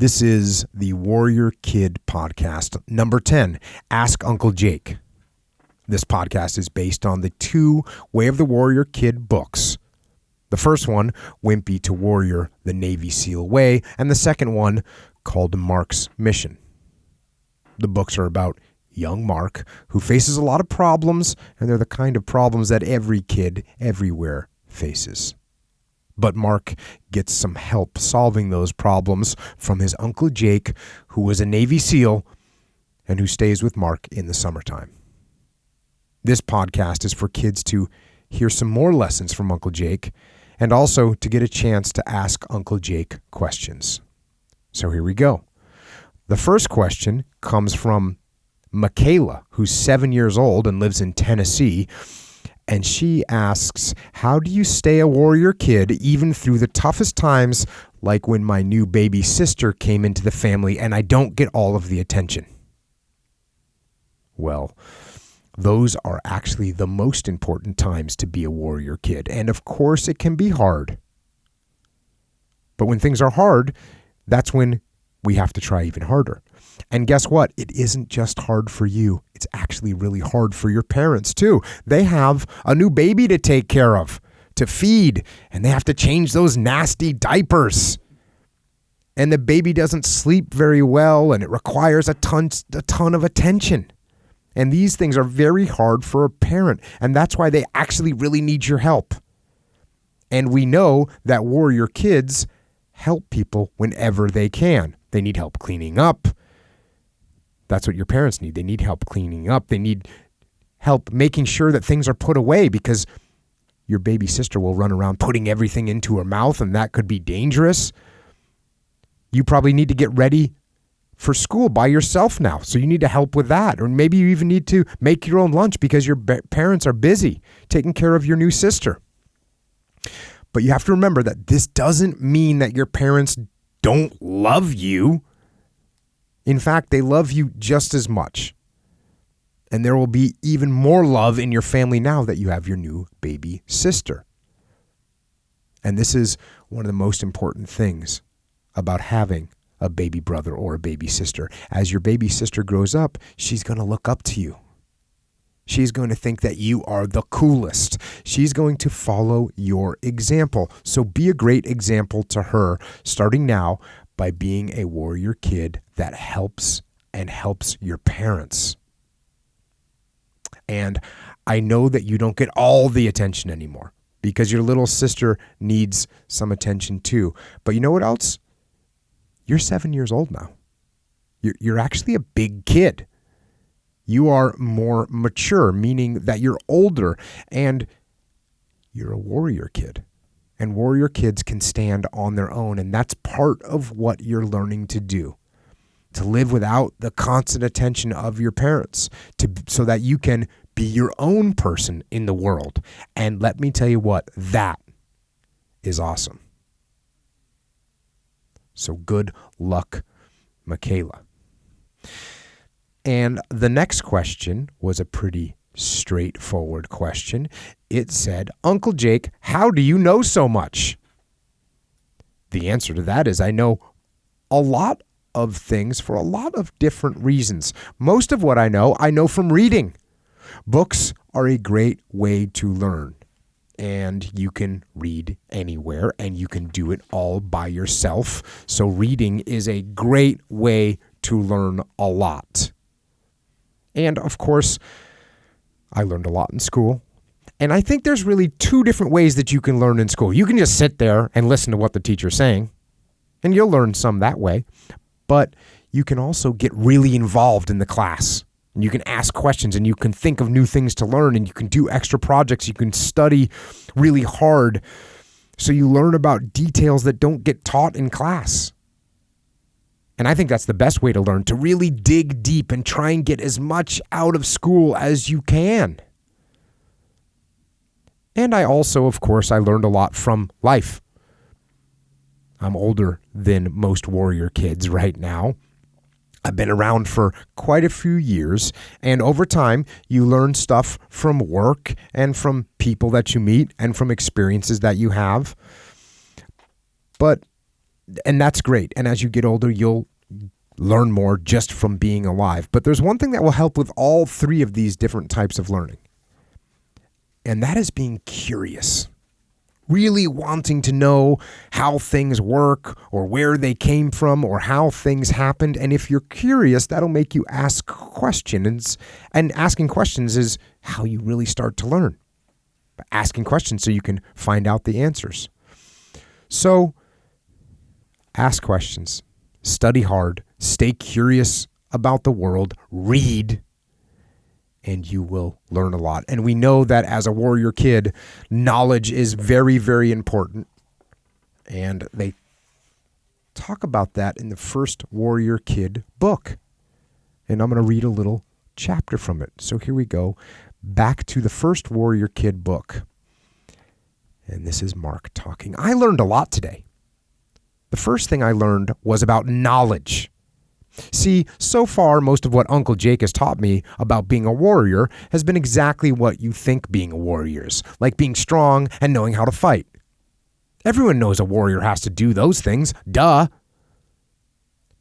This is the Warrior Kid podcast, number 10, Ask Uncle Jake. This podcast is based on the two Way of the Warrior Kid books. The first one, Wimpy to Warrior, the Navy SEAL Way, and the second one, called Mark's Mission. The books are about young Mark, who faces a lot of problems, and they're the kind of problems that every kid everywhere faces. But Mark gets some help solving those problems from his Uncle Jake, who was a Navy SEAL and who stays with Mark in the summertime. This podcast is for kids to hear some more lessons from Uncle Jake and also to get a chance to ask Uncle Jake questions. So here we go. The first question comes from Michaela, who's 7 years old and lives in Tennessee. And she asks, how do you stay a warrior kid even through the toughest times, like when my new baby sister came into the family and I don't get all of the attention? Well, those are actually the most important times to be a warrior kid. And of course, it can be hard. But when things are hard, that's when we have to try even harder. And guess what? It isn't just hard for you. It's actually really hard for your parents too. They have a new baby to take care of, to feed, and they have to change those nasty diapers. And the baby doesn't sleep very well, and it requires a ton of attention. And these things are very hard for a parent, and that's why they actually really need your help. And we know that warrior kids help people whenever they can. They need help cleaning up. That's what your parents need. They need help cleaning up. They need help making sure that things are put away, because your baby sister will run around putting everything into her mouth, and that could be dangerous. You probably need to get ready for school by yourself now, so you need to help with that. Or maybe you even need to make your own lunch because your parents are busy taking care of your new sister. But you have to remember that this doesn't mean that your parents don't love you. In fact, they love you just as much. And there will be even more love in your family now that you have your new baby sister. And this is one of the most important things about having a baby brother or a baby sister. As your baby sister grows up, she's going to look up to you. She's going to think that you are the coolest. She's going to follow your example. So be a great example to her, starting now, by being a warrior kid that helps your parents. And I know that you don't get all the attention anymore because your little sister needs some attention too. But you know what else? You're 7 years old now. You're actually a big kid. You are more mature, meaning that you're older, and you're a warrior kid. And warrior kids can stand on their own, and that's part of what you're learning to do. To live without the constant attention of your parents, so that you can be your own person in the world. And let me tell you what, that is awesome. So good luck, Michaela. And the next question was a pretty straightforward question. It said, Uncle Jake, how do you know so much? The answer to that is I know a lot of things for a lot of different reasons. Most of what I know from reading. Books are a great way to learn. And you can read anywhere, and you can do it all by yourself. So reading is a great way to learn a lot. And of course, I learned a lot in school. And I think there's really two different ways that you can learn in school. You can just sit there and listen to what the teacher's saying, and you'll learn some that way. But you can also get really involved in the class. And you can ask questions, and you can think of new things to learn, and you can do extra projects. You can study really hard so you learn about details that don't get taught in class. And I think that's the best way to learn, to really dig deep and try and get as much out of school as you can. And I also, of course, I learned a lot from life. I'm older than most warrior kids right now. I've been around for quite a few years, and over time, you learn stuff from work and from people that you meet and from experiences that you have. But And that's great. And as you get older, you'll learn more just from being alive. But there's one thing that will help with all three of these different types of learning. And that is being curious. Really wanting to know how things work or where they came from or how things happened. And if you're curious, that'll make you ask questions. And asking questions is how you really start to learn. Asking questions so you can find out the answers. So ask questions, study hard, stay curious about the world, read, and you will learn a lot. And we know that as a warrior kid, knowledge is very, very important. And they talk about that in the first Warrior Kid book. And I'm going to read a little chapter from it. So here we go. Back to the first Warrior Kid book. And this is Mark talking. I learned a lot today. The first thing I learned was about knowledge. See, so far, most of what Uncle Jake has taught me about being a warrior has been exactly what you think being a warrior is, like being strong and knowing how to fight. Everyone knows a warrior has to do those things, duh.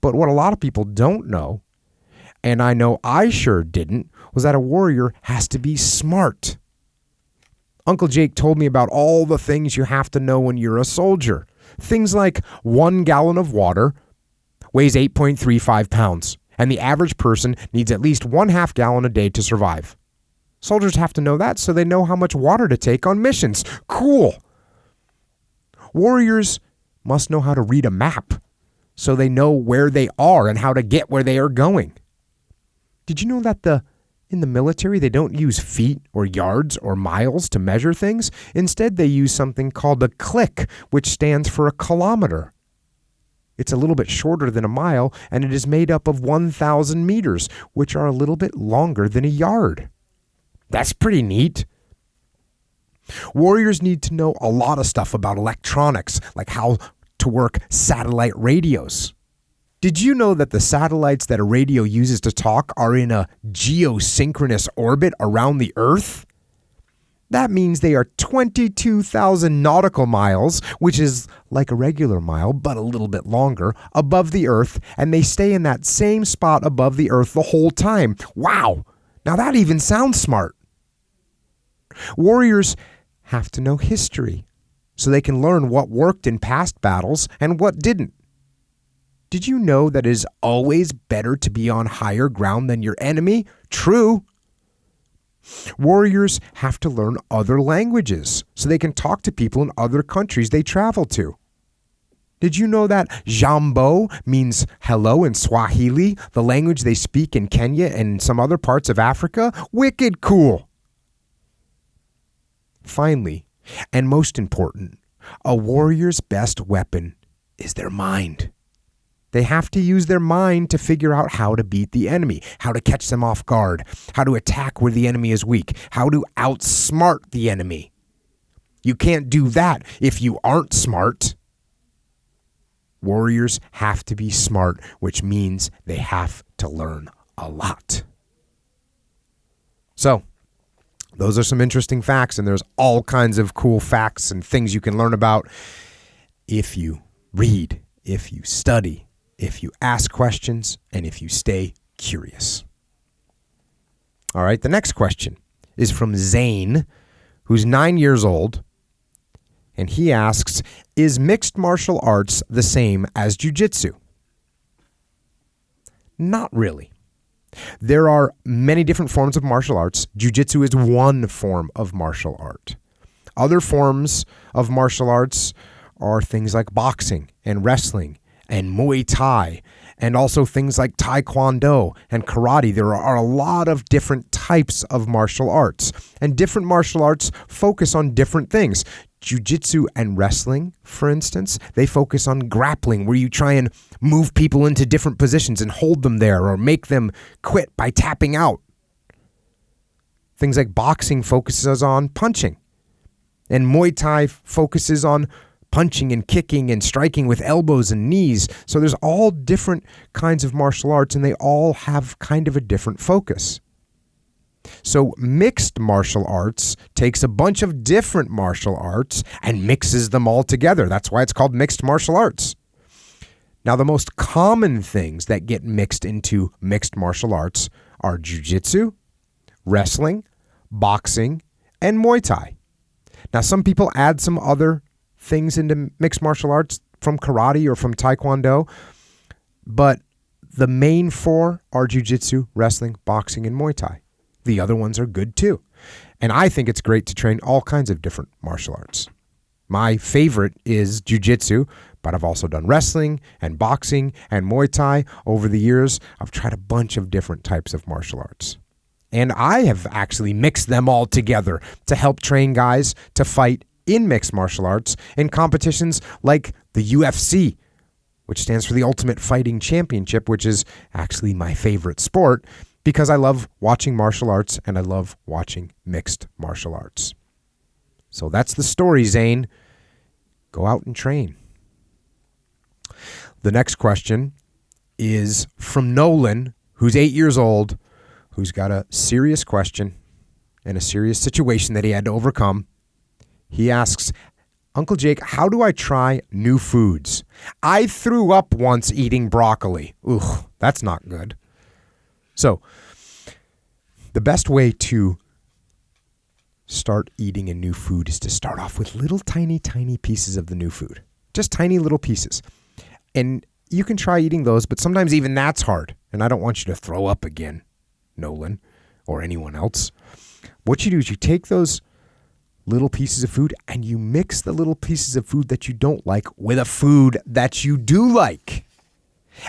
But what a lot of people don't know, and I know I sure didn't, was that a warrior has to be smart. Uncle Jake told me about all the things you have to know when you're a soldier. Things like 1 gallon of water weighs 8.35 pounds, and the average person needs at least 1/2 gallon a day to survive. Soldiers have to know that so they know how much water to take on missions. Cool. Warriors must know how to read a map so they know where they are and how to get where they are going. Did you know that in the military, they don't use feet or yards or miles to measure things? Instead, they use something called a click, which stands for a kilometer. It's a little bit shorter than a mile, and it is made up of 1,000 meters, which are a little bit longer than a yard. That's pretty neat. Warriors need to know a lot of stuff about electronics, like how to work satellite radios. Did you know that the satellites that a radio uses to talk are in a geosynchronous orbit around the Earth? That means they are 22,000 nautical miles, which is like a regular mile, but a little bit longer, above the Earth, and they stay in that same spot above the Earth the whole time. Wow! Now that even sounds smart. Warriors have to know history, so they can learn what worked in past battles and what didn't. Did you know that it is always better to be on higher ground than your enemy? True. Warriors have to learn other languages so they can talk to people in other countries they travel to. Did you know that Jambo means hello in Swahili, the language they speak in Kenya and some other parts of Africa? Wicked cool. Finally, and most important, a warrior's best weapon is their mind. They have to use their mind to figure out how to beat the enemy, how to catch them off guard, how to attack where the enemy is weak, how to outsmart the enemy. You can't do that if you aren't smart. Warriors have to be smart, which means they have to learn a lot. So, those are some interesting facts, and there's all kinds of cool facts and things you can learn about if you read, if you study, if you ask questions, and if you stay curious. All right, the next question is from Zane, who's 9 years old, and he asks, is mixed martial arts the same as Jiu Jitsu? Not really. There are many different forms of martial arts. Jiu Jitsu is one form of martial art. Other forms of martial arts are things like boxing and wrestling and Muay Thai, and also things like Taekwondo and karate. There are a lot of different types of martial arts, and different martial arts focus on different things. Jiu-jitsu and wrestling, for instance, they focus on grappling, where you try and move people into different positions and hold them there or make them quit by tapping out. Things like boxing focuses on punching, and Muay Thai focuses on punching and kicking and striking with elbows and knees. So there's all different kinds of martial arts, and they all have kind of a different focus. So mixed martial arts takes a bunch of different martial arts and mixes them all together. That's why it's called mixed martial arts. Now, the most common things that get mixed into mixed martial arts are Jiu Jitsu, wrestling, boxing, and Muay Thai. Now, some people add some other things into mixed martial arts from karate or from taekwondo, but the main four are Jiu Jitsu, wrestling, boxing, and Muay Thai. The other ones are good too. And I think it's great to train all kinds of different martial arts. My favorite is Jiu Jitsu, but I've also done wrestling and boxing and Muay Thai over the years. I've tried a bunch of different types of martial arts. And I have actually mixed them all together to help train guys to fight in mixed martial arts in competitions like the UFC, which stands for the Ultimate Fighting Championship, which is actually my favorite sport because I love watching martial arts and I love watching mixed martial arts. So that's the story, Zane. Go out and train. The next question is from Nolan, who's 8 years old, who's got a serious question and a serious situation that he had to overcome. He asks, Uncle Jake, how do I try new foods? I threw up once eating broccoli. Ugh, that's not good. So, the best way to start eating a new food is to start off with little tiny pieces of the new food. Just tiny little pieces. And you can try eating those, but sometimes even that's hard. And I don't want you to throw up again, Nolan, or anyone else. What you do is you take those little pieces of food and you mix the little pieces of food that you don't like with a food that you do like.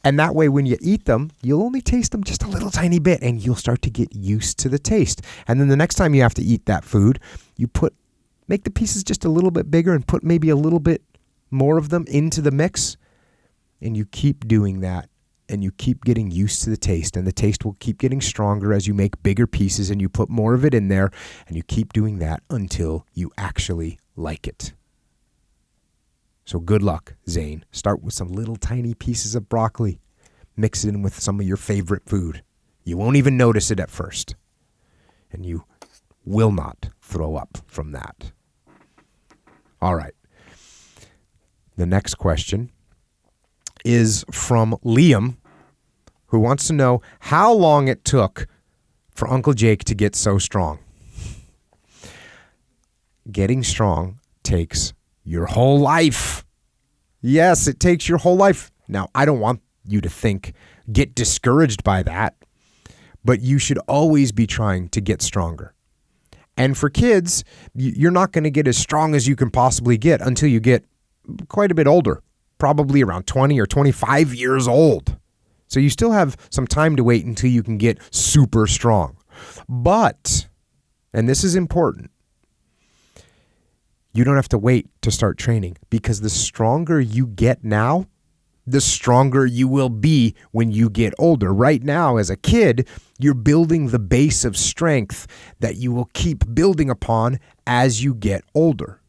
And that way, when you eat them, you'll only taste them just a little tiny bit and you'll start to get used to the taste. And then the next time you have to eat that food, you make the pieces just a little bit bigger and put maybe a little bit more of them into the mix. And you keep doing that and you keep getting used to the taste, and the taste will keep getting stronger as you make bigger pieces and you put more of it in there, and you keep doing that until you actually like it. So good luck, Zane. Start with some little tiny pieces of broccoli. Mix it in with some of your favorite food. You won't even notice it at first. And you will not throw up from that. All right. The next question is from Liam, who wants to know how long it took for Uncle Jake to get so strong. Getting strong takes your whole life. Yes, it takes your whole life. Now, I don't want you to get discouraged by that, but you should always be trying to get stronger. And for kids, you're not going to get as strong as you can possibly get until you get quite a bit older, probably around 20 or 25 years old. So you still have some time to wait until you can get super strong. But, and this is important, you don't have to wait to start training, because the stronger you get now, the stronger you will be when you get older. Right now, as a kid, you're building the base of strength that you will keep building upon as you get older.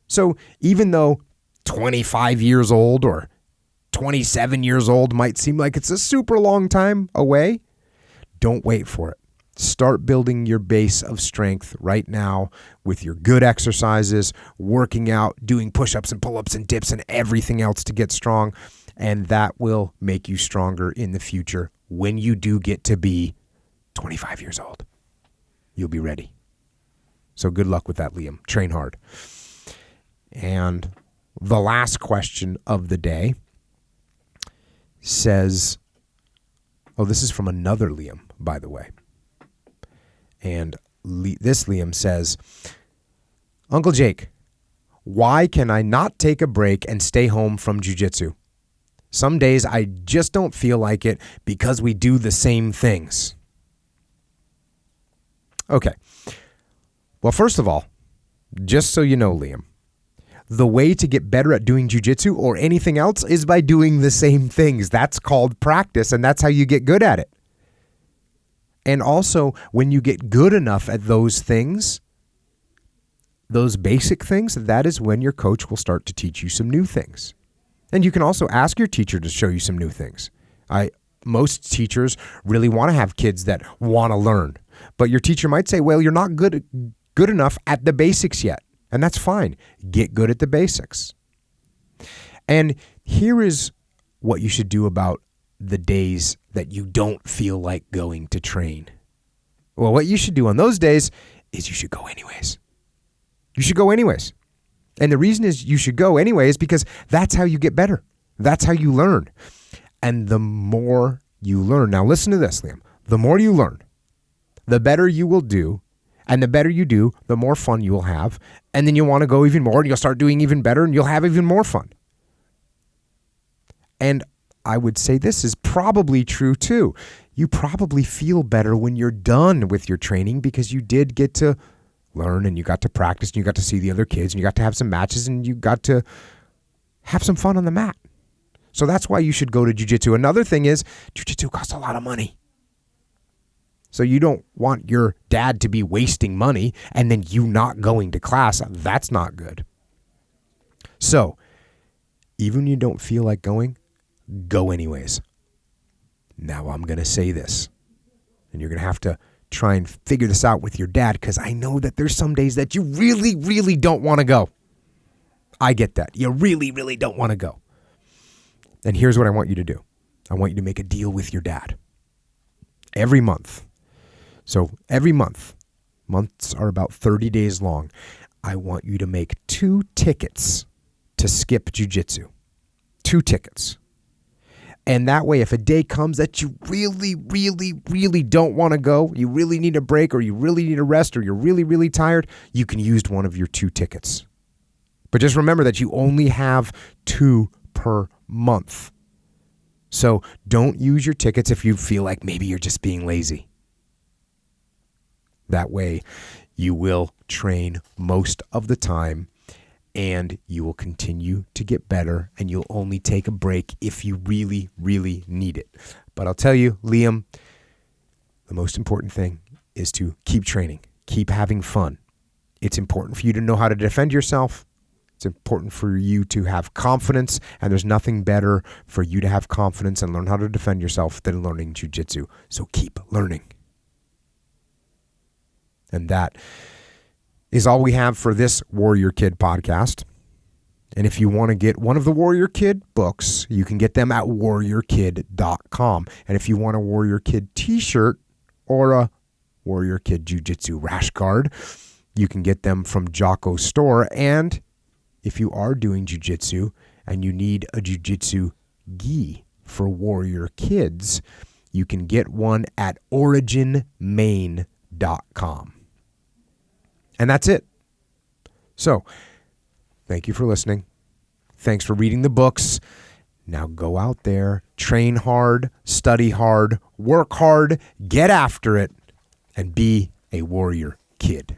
So even though 25 years old or 27 years old might seem like it's a super long time away, don't wait for it. Start building your base of strength right now with your good exercises, working out, doing push-ups and pull-ups and dips and everything else to get strong. And that will make you stronger in the future when you do get to be 25 years old. You'll be ready. So good luck with that, Liam. Train hard. And the last question of the day says, this is from another Liam, by the way. And this Liam says, Uncle Jake, why can I not take a break and stay home from jiu-jitsu? Some days I just don't feel like it because we do the same things. Okay. Well, first of all, just so you know, Liam, the way to get better at doing jiu-jitsu or anything else is by doing the same things. That's called practice, and that's how you get good at it. And also, when you get good enough at those things, those basic things, that is when your coach will start to teach you some new things. And you can also ask your teacher to show you some new things. Most teachers really want to have kids that want to learn. But your teacher might say, well, you're not good enough at the basics yet. And that's fine. Get good at the basics. And here is what you should do about the days that you don't feel like going to train. Well, what you should do on those days is you should go anyways. You should go anyways. And the reason is you should go anyways because that's how you get better. That's how you learn. And the more you learn, now listen to this, Liam, the more you learn, the better you will do. And the better you do, the more fun you will have. And then you'll want to go even more and you'll start doing even better and you'll have even more fun. And I would say this is probably true too. You probably feel better when you're done with your training because you did get to learn and you got to practice and you got to see the other kids and you got to have some matches and you got to have some fun on the mat. So that's why you should go to jiu-jitsu. Another thing is jiu-jitsu costs a lot of money. So you don't want your dad to be wasting money and then you not going to class. That's not good. So even when you don't feel like going, go anyways. Now I'm going to say this, and you're going to have to try and figure this out with your dad because I know that there's some days that you really, really don't want to go. I get that. You really, really don't want to go. And here's what I want you to do. I want you to make a deal with your dad. Every month. So every month, months are about 30 days long, I want you to make 2 tickets to skip jiu-jitsu. 2 tickets. And that way, if a day comes that you really, really, really don't want to go, you really need a break or you really need a rest or you're really, really tired, you can use one of your 2 tickets. But just remember that you only have 2 per month. So don't use your tickets if you feel like maybe you're just being lazy. That way, you will train most of the time and you will continue to get better and you'll only take a break if you really, really need it. But I'll tell you, Liam, the most important thing is to keep training, keep having fun. It's important for you to know how to defend yourself. It's important for you to have confidence, and there's nothing better for you to have confidence and learn how to defend yourself than learning jiu-jitsu. So keep learning. And that is all we have for this Warrior Kid podcast. And if you want to get one of the Warrior Kid books, you can get them at warriorkid.com. And if you want a Warrior Kid t-shirt or a Warrior Kid Jiu-Jitsu rash guard, you can get them from Jocko's store. And if you are doing jiu-jitsu and you need a jiu-jitsu gi for Warrior Kids, you can get one at originmain.com. And that's it. So, thank you for listening. Thanks for reading the books. Now go out there, train hard, study hard, work hard, get after it, and be a warrior kid.